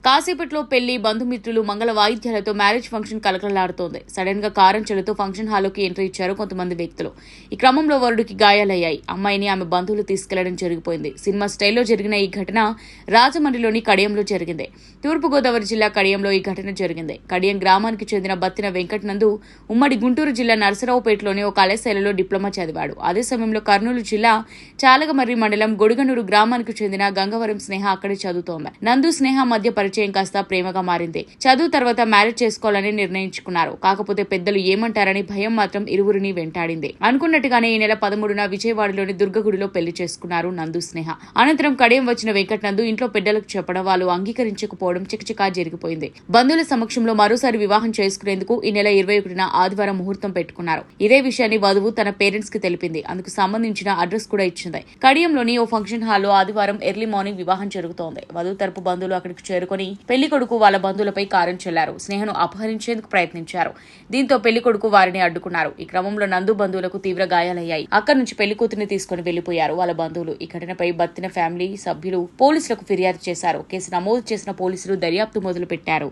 కాసేపట్లో పెళ్లి, బంధుమిత్రులు, మంగళ వాయిద్యాలతో మ్యారేజ్ ఫంక్షన్ కలకలలాడుతోంది. సడన్ గా కారంచెలతో ఫంక్షన్ హాల్లోకి ఎంట్రీ ఇచ్చారు కొంతమంది వ్యక్తులు. ఈ క్రమంలో వరుడికి గాయాలయ్యాయి. అమ్మాయిని ఆమె బంధువులు తీసుకెళ్లడం జరిగిపోయింది. సినిమా స్టైల్లో జరిగిన ఈ ఘటన రాజమండ్రిలోని కడియంలో జరిగింది. తూర్పుగోదావరి జిల్లా కడియంలో ఈ ఘటన జరిగింది. కడియం గ్రామానికి చెందిన బత్తిన వెంకట్ నందు ఉమ్మడి గుంటూరు జిల్లా నరసరావుపేటలోని ఒక కళాశాలలో డిప్లొమా చదివాడు. అదే సమయంలో కర్నూలు జిల్లా చాలగమర్రి మండలం గొడుగనూరు గ్రామానికి చెందిన గంగవరం స్నేహ అక్కడే చదువుతోంది. నందు స్నేహ మధ్య పరిచయం కాస్త ప్రేమగా మారింది. చదువు తర్వాత మ్యారేజ్ చేసుకోవాలని నిర్ణయించుకున్నారు. కాకపోతే పెద్దలు ఏమంటారని భయం మాత్రం ఇరువురిని వెంటాడింది. అనుకున్నట్టుగానే ఈ నెల 13న విజయవాడలోని దుర్గగుడిలో పెళ్లి చేసుకున్నారు నందు స్నేహ. అనంతరం కడియం వచ్చిన వెంకట్ నందు ఇంట్లో పెద్దలకు చెప్పడం వాళ్ళు అంగీకరించకపోవడం చికచికా జరిగిపోయింది. బంధువుల సమక్షంలో మరోసారి వివాహం చేసుకునేందుకు ఈ నెల 21న ఆదివారం ముహూర్తం పెట్టుకున్నారు. ఇదే విషయాన్ని వధువు తన పేరెంట్స్ కి తెలిపింది. అందుకు సంబంధించిన అడ్రస్ కూడా ఇచ్చింది. కడియంలోని ఓ ఫంక్షన్ హాల్లో ఆదివారం ఎర్లీ మార్నింగ్ వివాహం జరుగుతోంది. వధువు తరపు బంధువులు అక్కడికి చేరుకుని పెళ్లి కొడుకు వాళ్ళ బంధువులపై కారం చెల్లారు. స్నేహను అపహరించేందుకు ప్రయత్నించారు. దీంతో పెళ్లి కొడుకు వారిని అడ్డుకున్నారు. ఈ క్రమంలో నందు బంధువులకు తీవ్ర గాయాలయ్యాయి. అక్కడి నుంచి పెళ్లి కూతురిని తీసుకుని వెళ్లిపోయారు వాళ్ళ బంధువులు. ఈ ఘటనపై బత్తిన ఫ్యామిలీ సభ్యులు పోలీసులకు ఫిర్యాదు చేశారు. కేసు నమోదు చేసిన పోలీసులు దర్యాప్తు మొదలుపెట్టారు.